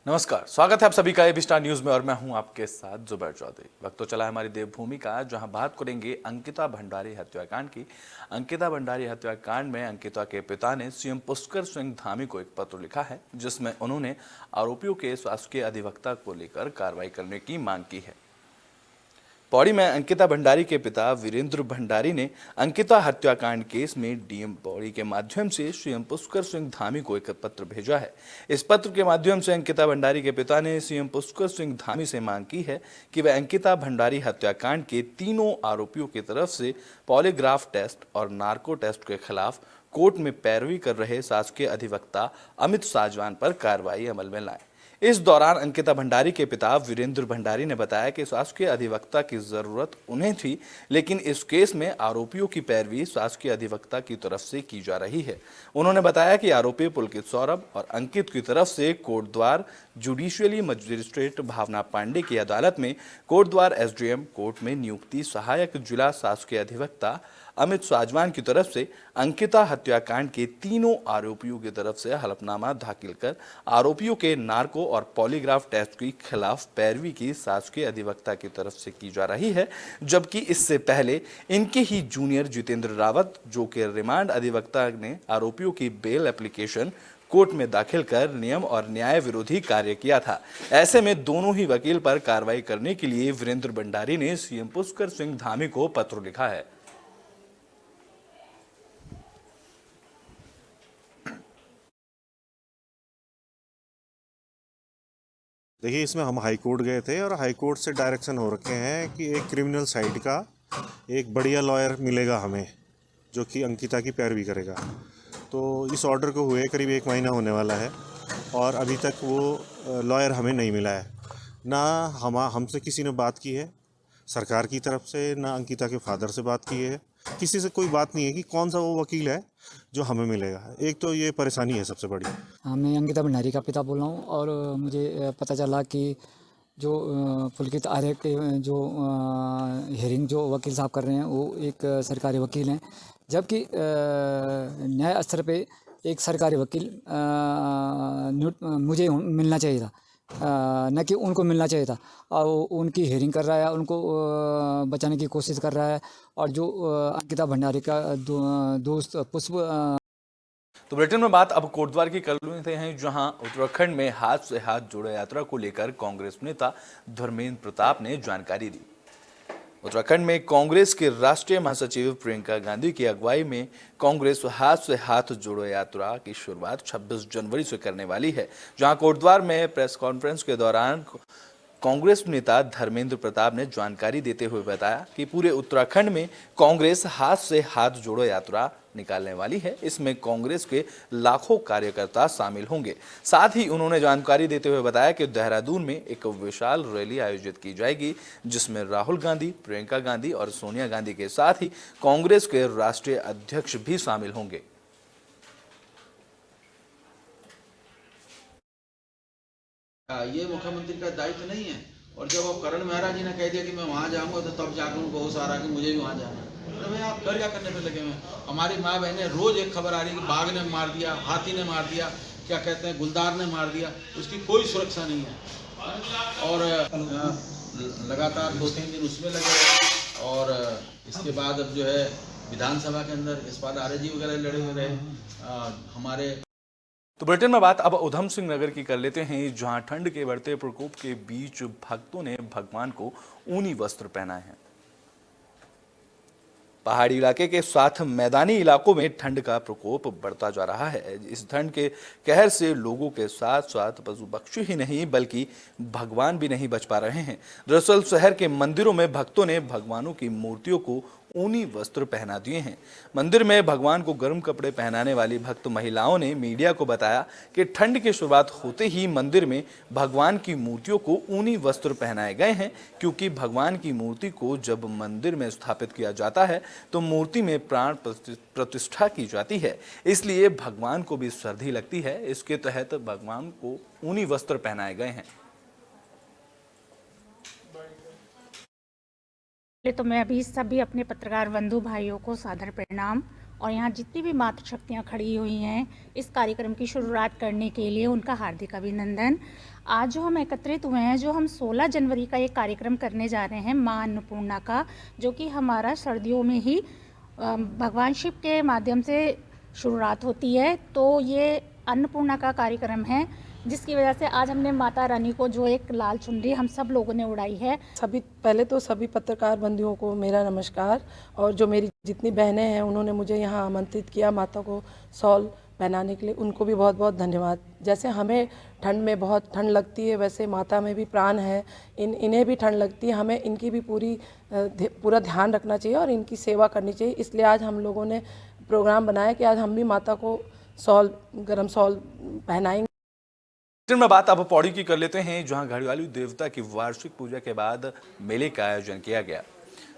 नमस्कार, स्वागत है आप सभी का एबी स्टार न्यूज में और मैं हूं आपके साथ जुबैर चौधरी। वक्त तो चला है हमारी देवभूमि का, जहां बात करेंगे अंकिता भंडारी हत्याकांड की। अंकिता भंडारी हत्याकांड में अंकिता के पिता ने सीएम पुष्कर सिंह धामी को एक पत्र लिखा है, जिसमें उन्होंने आरोपियों के शासकीय अधिवक्ता को लेकर कार्रवाई करने की मांग की है। पौड़ी में अंकिता भंडारी के पिता वीरेंद्र भंडारी ने अंकिता हत्याकांड केस में डीएम पौड़ी के माध्यम से सीएम पुष्कर सिंह धामी को एक पत्र भेजा है। इस पत्र के माध्यम से अंकिता भंडारी के पिता ने सीएम पुष्कर सिंह धामी से मांग की है कि वह अंकिता भंडारी हत्याकांड के तीनों आरोपियों की तरफ से पॉलीग्राफ टेस्ट और नार्को टेस्ट के खिलाफ कोर्ट में पैरवी कर रहे शासकीय अधिवक्ता अमित साजवान पर कार्रवाई अमल में लाए। इस दौरान अंकिता भंडारी के पिता वीरेंद्र भंडारी ने बताया कि शासकीय अधिवक्ता की जरूरत उन्हें थी, लेकिन इस केस में आरोपियों की पैरवी शासकीय अधिवक्ता की तरफ से की जा रही है। उन्होंने बताया कि आरोपी पुलकित सौरभ और अंकित की तरफ से कोटद्वार जुडिशियली मजिस्ट्रेट भावना पांडे की अदालत में कोटद्वार एसडीएम कोर्ट में नियुक्ति सहायक जिला शासकीय अधिवक्ता अमित साजवान की तरफ से अंकिता हत्याकांड के तीनों आरोपियों की तरफ से हलफनामा दाखिल कर आरोपियों के नार्को और पॉलीग्राफ टेस्ट के खिलाफ पैरवी की शासकीय अधिवक्ता की तरफ से की जा रही है, जबकि इससे पहले इनके ही जूनियर जितेंद्र रावत, जो कि रिमांड अधिवक्ता ने आरोपियों की बेल एप्लीकेशन कोर्ट में दाखिल कर नियम और न्याय विरोधी कार्य किया था। ऐसे में दोनों ही वकील पर कार्रवाई करने के लिए वीरेंद्र भंडारी ने सीएम पुष्कर सिंह धामी को पत्र लिखा है। देखिए, इसमें हम हाई कोर्ट गए थे और हाई कोर्ट से डायरेक्शन हो रखे हैं कि एक क्रिमिनल साइड का एक बढ़िया लॉयर मिलेगा हमें, जो कि अंकिता की पैरवी करेगा। तो इस ऑर्डर को हुए करीब 1 महीना होने वाला है और अभी तक वो लॉयर हमें नहीं मिला है। ना हमसे किसी ने बात की है सरकार की तरफ से, ना अंकिता के फादर से बात की है, किसी से कोई बात नहीं है कि कौन सा वो वकील है जो हमें मिलेगा। एक तो ये परेशानी है सबसे बड़ी। हाँ, मैं अंकिता भंडारी का पिता बोल रहा हूँ और मुझे पता चला कि जो पुलकित आर्य के जो हियरिंग जो वकील साहब कर रहे हैं वो एक सरकारी वकील हैं, जबकि न्याय स्तर पे एक सरकारी वकील मुझे मिलना चाहिए था, न कि उनको मिलना चाहिए था। और उनकी हियरिंग कर रहा है, उनको बचाने की कोशिश कर रहा है। और जो अंकिता भंडारी का दोस्त पुष्प तो बुलेटिन में बात अब कोटद्वार की कर लेते हैं, जहां उत्तराखंड में हाथ से हाथ जोड़ो यात्रा को लेकर कांग्रेस नेता धर्मेंद्र प्रताप ने जानकारी दी। उत्तराखंड में कांग्रेस के राष्ट्रीय महासचिव प्रियंका गांधी की अगुवाई में कांग्रेस हाथ से हाथ जोड़ो यात्रा की शुरुआत 26 जनवरी से करने वाली है, जहां कोटद्वार में प्रेस कॉन्फ्रेंस के दौरान कांग्रेस नेता धर्मेंद्र प्रताप ने जानकारी देते हुए बताया कि पूरे उत्तराखंड में कांग्रेस हाथ से हाथ जोड़ो यात्रा निकालने वाली है। इसमें कांग्रेस के लाखों कार्यकर्ता शामिल होंगे। साथ ही उन्होंने जानकारी देते हुए बताया कि देहरादून में एक विशाल रैली आयोजित की जाएगी, जिसमें राहुल गांधी, प्रियंका गांधी और सोनिया गांधी के साथ ही कांग्रेस के राष्ट्रीय अध्यक्ष भी शामिल होंगे। ये मुख्यमंत्री का दायित्व नहीं है। और जब वो करण मेहरा जी ने कह दिया कि मैं वहाँ जाऊँगा, तो तब जाकर उनको होश आ रहा कि मुझे भी वहाँ जाना है। अरे भाई, आप डर क्या करने पे लगे हुए हैं? हमारी माँ बहनें रोज एक खबर आ रही है कि बाघ ने मार दिया, हाथी ने मार दिया, क्या कहते हैं, गुलदार ने मार दिया। उसकी कोई सुरक्षा नहीं है। और लगातार 2-3 दिन उसमें लगे रहे। और इसके बाद अब जो है विधानसभा के अंदर यशपाल आर्य जी वगैरह लड़े हुए रहे हमारे। तो बुलेटिन में बात अब उधम सिंह नगर की कर लेते हैं, जहां ठंड के बढ़ते प्रकोप के बीच भक्तों ने भगवान को ऊनी वस्त्र पहनाए हैं। पहाड़ी इलाके के साथ मैदानी इलाकों में ठंड का प्रकोप बढ़ता जा रहा है। इस ठंड के कहर से लोगों के साथ साथ पशु पक्षी ही नहीं बल्कि भगवान भी नहीं बच पा रहे हैं। दरअसल शहर के मंदिरों में भक्तों ने भगवानों की मूर्तियों को ऊनी वस्त्र पहना दिए हैं। मंदिर में भगवान को गर्म कपड़े पहनाने वाली भक्त महिलाओं ने मीडिया को बताया कि ठंड की शुरुआत होते ही मंदिर में भगवान की मूर्तियों को ऊनी वस्त्र पहनाए गए हैं, क्योंकि भगवान की मूर्ति को जब मंदिर में स्थापित किया जाता है तो मूर्ति में प्राण प्रतिष्ठा की जाती है, इसलिए भगवान को भी सर्दी लगती है। इसके तहत भगवान को ऊनी वस्त्र पहनाए गए हैं। तो मैं अभी सभी अपने पत्रकार बंधु भाइयों को सादर प्रणाम और यहाँ जितनी भी मातृशक्तियाँ खड़ी हुई हैं इस कार्यक्रम की शुरुआत करने के लिए उनका हार्दिक अभिनंदन। आज जो हम एकत्रित हुए हैं, जो हम 16 जनवरी का एक कार्यक्रम करने जा रहे हैं माँ अन्नपूर्णा का, जो कि हमारा सर्दियों में ही भगवान शिव के माध्यम से शुरुआत होती है। तो ये अन्नपूर्णा का कार्यक्रम है, जिसकी वजह से आज हमने माता रानी को जो एक लाल चुनरी हम सब लोगों ने उड़ाई है। पहले तो सभी पत्रकार बंधुओं को मेरा नमस्कार, और जो मेरी जितनी बहनें हैं उन्होंने मुझे यहाँ आमंत्रित किया माता को शॉल पहनाने के लिए, उनको भी बहुत बहुत धन्यवाद। जैसे हमें ठंड में बहुत ठंड लगती है, वैसे माता में भी प्राण है, इन्हें भी ठंड लगती है, हमें इनकी भी पूरा ध्यान रखना चाहिए और इनकी सेवा करनी चाहिए। इसलिए आज हम लोगों ने प्रोग्राम बनाया कि आज हम भी माता को गरम शॉल पहनाएंगे। में बात अब पौड़ी की कर लेते हैं, जहां घड़ियाली देवता की वार्षिक पूजा के बाद मेले का आयोजन किया गया।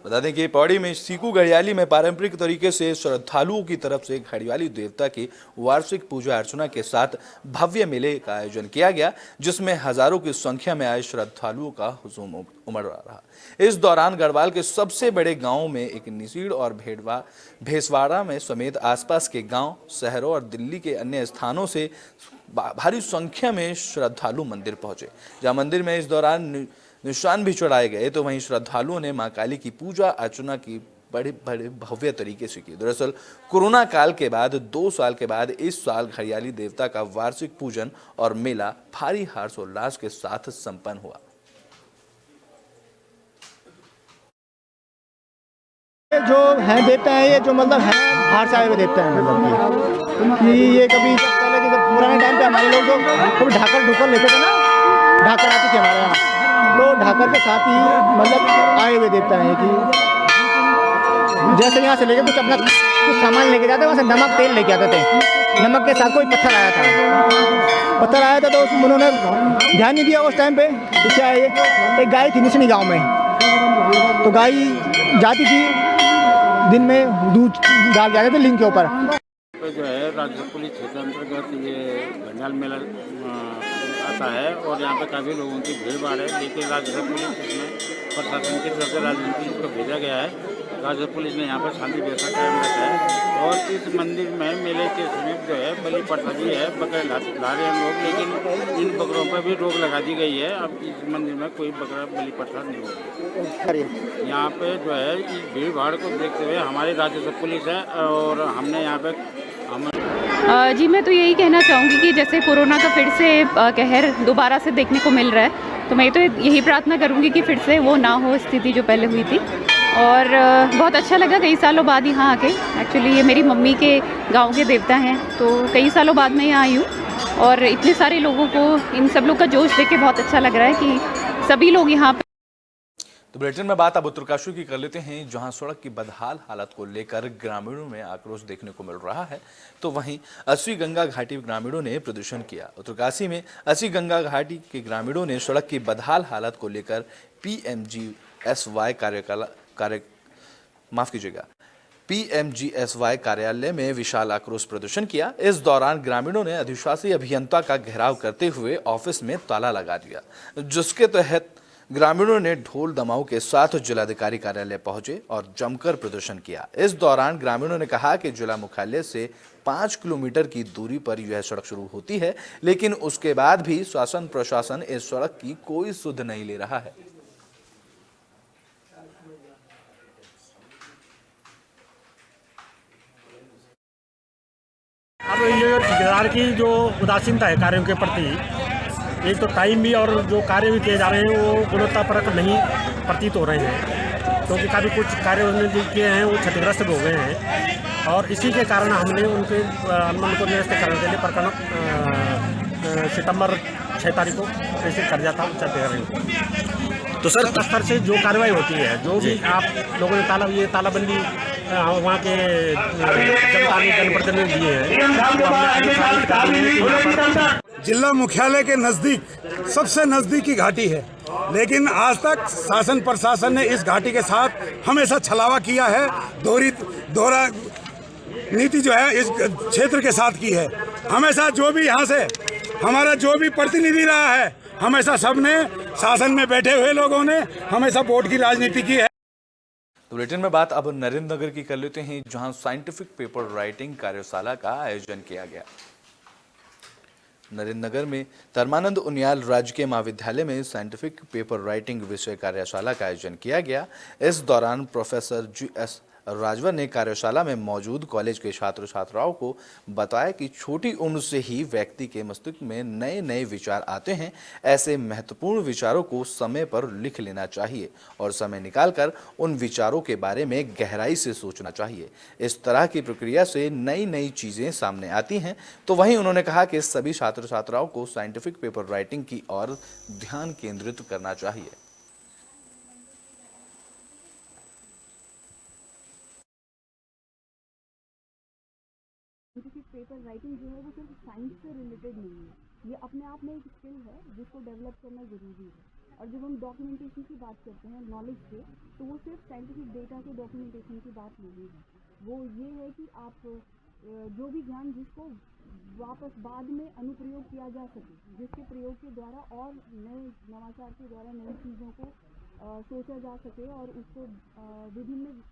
बता दें कि पौड़ी में सीकू घड़ियाली में पारंपरिक तरीके से श्रद्धालुओं की तरफ से घड़ियाली देवता की वार्षिक पूजा अर्चना के साथ भव्य मेले का आयोजन किया गया, जिसमें हजारों की संख्या में आए श्रद्धालुओं का हुजूम उमड़ रहा। इस दौरान गढ़वाल के सबसे बड़े गांवों में एक निसीड़ और भेसवाड़ा में समेत आसपास के गांव, शहरों और दिल्ली के अन्य स्थानों से भारी संख्या में श्रद्धालु मंदिर पहुंचे, जहां मंदिर में इस दौरान निशान भी चढ़ाए गए। तो वहीं श्रद्धालुओं ने मां काली की पूजा अर्चना की बड़े भव्य तरीके से की। दरअसल कोरोना काल के बाद 2 साल के बाद इस साल घड़ियाली देवता का वार्षिक पूजन और मेला भारी हर्षोल्लास के साथ संपन्न हुआ। जो है देवता है, ये जो मतलब है बाहर से आए हुए देवता है, मतलब कि ये कभी पहले के पुराने टाइम पे हमारे लोग जो कभी ढाकर लेते थे ना, ढाकर आते थे हमारे यहाँ, तो ढाकर के साथ ही मतलब आए हुए देवता है कि जैसे यहाँ से लेके कुछ अपना कुछ सामान लेके जाते, वहाँ से नमक तेल लेके आते थे, नमक के साथ कोई पत्थर आया था तो उन्होंने ध्यान नहीं दिया उस टाइम पे। तो क्या है, एक गाय थी निचनी गाँव में, तो गाय जाती थी दिन में दूध डाल जाते थे लिंग के ऊपर। जो है राज्य पुलिस क्षेत्र अंतर्गत ये घड़ियाल मेला आता है और यहाँ पे काफ़ी लोगों की भीड़ भाड़ है, लेकिन राज्य पुलिस इसमें प्रशासन की तरफ से राजनीति को भेजा गया है। राज्य पुलिस ने यहाँ पर शांति व्यवस्था कायम रखा है और इस मंदिर में मेले के समीप जो है बलि प्रथा जी है, बकरे ला रहे हैं लोग, लेकिन इन बकरों पर भी रोक लगा दी गई है। अब इस मंदिर में कोई बकरा बलि प्रथा नहीं होगी। यहाँ पे जो है इस भीड़ भाड़ को देखते हुए हमारी राज्य पुलिस है और हमने यहाँ पे जी मैं तो यही कहना चाहूँगी कि जैसे कोरोना का फिर से कहर दोबारा से देखने को मिल रहा है, तो मैं तो यही प्रार्थना करूँगी कि फिर से वो ना हो स्थिति जो पहले हुई थी। और बहुत अच्छा लगा कई सालों बाद यहाँ आके। एक्चुअली ये मेरी मम्मी के गांव के देवता हैं, तो कई सालों बाद मैं यहाँ आई हूँ और इतने सारे लोगों को, इन सब लोग का जोश देख के बहुत अच्छा लग रहा है कि सभी लोग यहाँ पे। तो बुलेटिन में बात अब उत्तरकाशी की कर लेते हैं, जहां सड़क की बदहाल हालत को लेकर ग्रामीणों में आक्रोश देखने को मिल रहा है। तो वहीं अस्सी गंगा घाटी ग्रामीणों ने प्रदर्शन किया। उत्तरकाशी में अस्सी गंगा घाटी के ग्रामीणों ने सड़क की बदहाल हालत को लेकर PMGSY कार्यालय में विशाल आक्रोश प्रदर्शन किया। इस दौरान ग्रामीणों ने अधिशासी अभियंता का घेराव करते हुए ऑफिस में ताला लगा दिया, जिसके तहत ग्रामीणों ने ढोल दमाऊ के साथ जिलाधिकारी कार्यालय पहुंचे और जमकर प्रदर्शन किया। इस दौरान ग्रामीणों ने कहा कि जिला मुख्यालय से 5 किलोमीटर की दूरी पर यह सड़क शुरू होती है, लेकिन उसके बाद भी शासन प्रशासन इस सड़क की कोई सुध नहीं ले रहा है। अब ये ठेकेदार की जो उदासीनता है कार्यों के प्रति, एक तो टाइम भी और जो कार्य भी किए जा रहे हैं वो गुणवत्तापरक नहीं प्रतीत हो रहे हैं, क्योंकि काफ़ी कुछ कार्य उन्होंने जो किए हैं वो क्षतिग्रस्त हो गए हैं और इसी के कारण हमने उनके अनुमान को निरस्तकरण के लिए प्रकरण सितंबर 6 तारीख को प्रेषित कर दिया था उच्च अधिकारी को। तो सर स्तर से जो कार्रवाई होती है, जो भी आप लोगों ने ये तालाबंदी वहाँ के जनता ने जनप्रतिनिधि दिए हैं। जिला मुख्यालय के नज़दीक सबसे नज़दीकी घाटी है, लेकिन आज तक शासन प्रशासन ने इस घाटी के साथ हमेशा छलावा किया है, दोहरा नीति जो है इस क्षेत्र के साथ की है। हमेशा जो भी यहाँ से हमारा जो भी प्रतिनिधि रहा है, हमेशा सबने शासन में बैठे हुए लोगों ने हमेशा वोट की राजनीति की है। तो बुलेटिन में बात अब नरेंद्र नगर की कर लेते हैं, जहां साइंटिफिक पेपर राइटिंग कार्यशाला का आयोजन किया गया। नरेंद्र नगर में धर्मानंद उनियाल राजकीय महाविद्यालय में साइंटिफिक पेपर राइटिंग विषय कार्यशाला का आयोजन किया गया। इस दौरान प्रोफेसर GS राजवर ने कार्यशाला में मौजूद कॉलेज के छात्र छात्राओं को बताया कि छोटी उम्र से ही व्यक्ति के मस्तिष्क में नए नए विचार आते हैं। ऐसे महत्वपूर्ण विचारों को समय पर लिख लेना चाहिए और समय निकालकर उन विचारों के बारे में गहराई से सोचना चाहिए। इस तरह की प्रक्रिया से नई नई चीज़ें सामने आती हैं। तो वहीं उन्होंने कहा कि सभी छात्र छात्राओं को साइंटिफिक पेपर राइटिंग की ओर ध्यान केंद्रित करना चाहिए। साइंटिफिक पेपर राइटिंग जो है वो सिर्फ साइंस से रिलेटेड नहीं है, ये अपने आप में एक स्किल है जिसको डेवलप करना ज़रूरी है। और जब हम डॉक्यूमेंटेशन की बात करते हैं नॉलेज के, तो वो सिर्फ साइंटिफिक डेटा के डॉक्यूमेंटेशन की बात नहीं है। वो ये है कि आप जो भी ज्ञान जिसको वापस बाद में अनुप्रयोग किया जा सके, जिसके प्रयोग के द्वारा और नए नवाचार के द्वारा नई चीज़ों को सोचा जा सके और उसको विभिन्न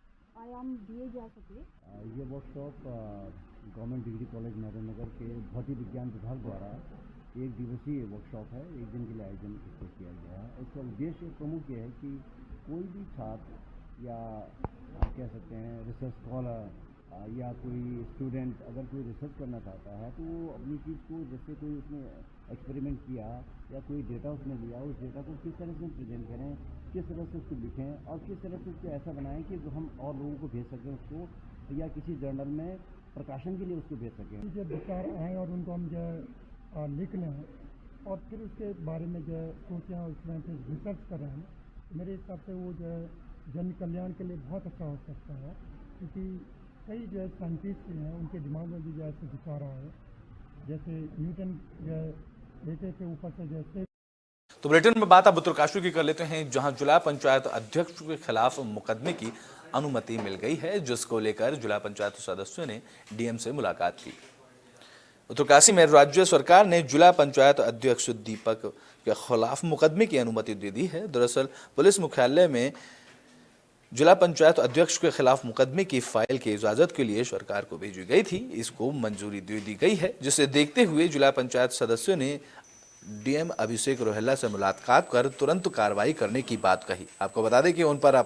आयाम दिए जा सके। ये workshop government degree college Narendra Nagar के भौतिक विज्ञान विभाग द्वारा एक दिवसीय वर्कशॉप है, एक दिन के लिए आयोजन इसको किया गया है। इसका उद्देश्य प्रमुख ये है कि कोई भी छात्र या कह सकते हैं रिसर्च स्कॉलर या कोई स्टूडेंट अगर कोई रिसर्च करना चाहता है तो वो अपनी चीज़ को, जैसे कोई उसने एक्सपेरिमेंट किया या कोई डेटा उसने लिया, उस डेटा को किस तरह से प्रेजेंट करें, किस तरह से उसको लिखें और किस तरह से उसको ऐसा बनाएं कि जो हम और लोगों को भेज सकें उसको, या किसी जर्नल में प्रकाशन के लिए उसको भेज सकें। जो विचार आए और उनको हम जो लिख लें और फिर उसके बारे में जो सोचें और उसमें फिर रिसर्च करें, मेरे हिसाब से वो जो जन कल्याण के लिए बहुत अच्छा हो सकता है। क्योंकि कई जो साइंटिस्ट हैं उनके दिमाग में भी जो ऐसे विचार आए, जैसे न्यूटन जो लेटे थे ऊपर से जैसे। तो बुलेटिन में बात अब उत्तरकाशी की कर लेते हैं, जहां जिला पंचायत अध्यक्ष के खिलाफ मुकदमे की अनुमति मिल गई है, जिसको लेकर जिला पंचायत सदस्यों ने डीएम से मुलाकात की। उत्तरकाशी में राज्य सरकार ने जिला पंचायत अध्यक्ष दीपक के खिलाफ मुकदमे की अनुमति दे दी है। दरअसल पुलिस मुख्यालय में जिला पंचायत अध्यक्ष के खिलाफ मुकदमे की फाइल की इजाजत के लिए सरकार को भेजी गई थी। इसको मंजूरी दे दी गई है, जिसे देखते हुए जिला पंचायत सदस्यों ने डीएम अभिषेक रोहेला से मुलाकात कर तुरंत कार्रवाई करने की बात कही। आपको बता दें कि उन पर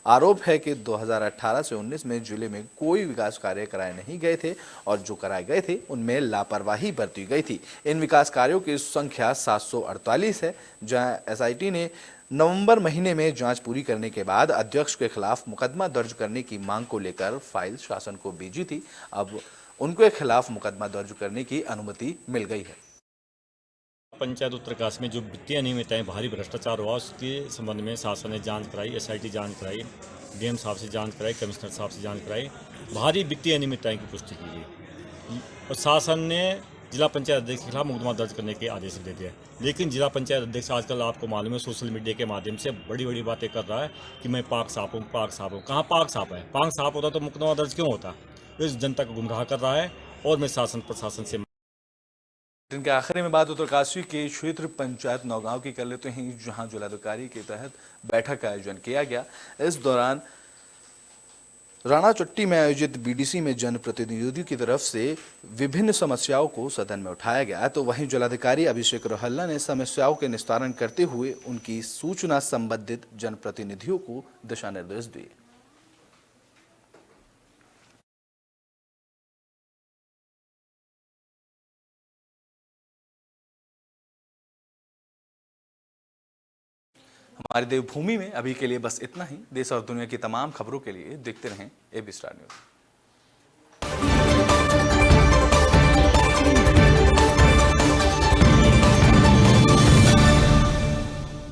आरोप है कि 2018 से 19 में जिले में कोई विकास कार्य कराए नहीं गए थे और जो कराए गए थे उनमें लापरवाही बरती गई थी। इन विकास कार्यों की संख्या 748 है, जहां एसआईटी ने नवंबर महीने में जांच पूरी करने के बाद अध्यक्ष के खिलाफ मुकदमा दर्ज करने की मांग को लेकर फाइल शासन को भेजी थी। अब उनके खिलाफ मुकदमा दर्ज करने की अनुमति मिल गई है। पंचायत उत्तरकाशी में जो वित्तीय अनियमितताएं, भारी भ्रष्टाचार हुआ, उसके संबंध में शासन ने जांच कराई, एसआईटी जांच कराई, डीएम साहब से जांच कराई, कमिश्नर साहब से जांच कराई, भारी वित्तीय अनियमितताएं की पुष्टि की गई और शासन ने जिला पंचायत अध्यक्ष के खिलाफ मुकदमा दर्ज करने के आदेश दे दिया। लेकिन जिला पंचायत अध्यक्ष आजकल आपको मालूम है सोशल मीडिया के माध्यम से बड़ी बड़ी बातें कर रहा है कि मैं पाक साफ हूँ, पाक साफ हूँ। कहाँ पाक साफ है? पाक साफ होता तो मुकदमा दर्ज क्यों होता? इस जनता को गुमराह कर रहा है और मैं शासन प्रशासन से। इनके आखिरी में बात उत्तरकाशी के क्षेत्र पंचायत नौगांव की कर लेते हैं, जहां जिलाधिकारी के तहत बैठक का आयोजन किया गया। इस दौरान राणा चट्टी में आयोजित बीडीसी में जनप्रतिनिधियों की तरफ से विभिन्न समस्याओं को सदन में उठाया गया। तो वहीं जिलाधिकारी अभिषेक रोहेला ने समस्याओं के निस्तारण करते हुए उनकी सूचना संबंधित जनप्रतिनिधियों को दिशा निर्देश दिए। हमारी देवभूमि में अभी के लिए बस इतना ही। देश और दुनिया की तमाम खबरों के लिए देखते रहें एबी स्टार न्यूज।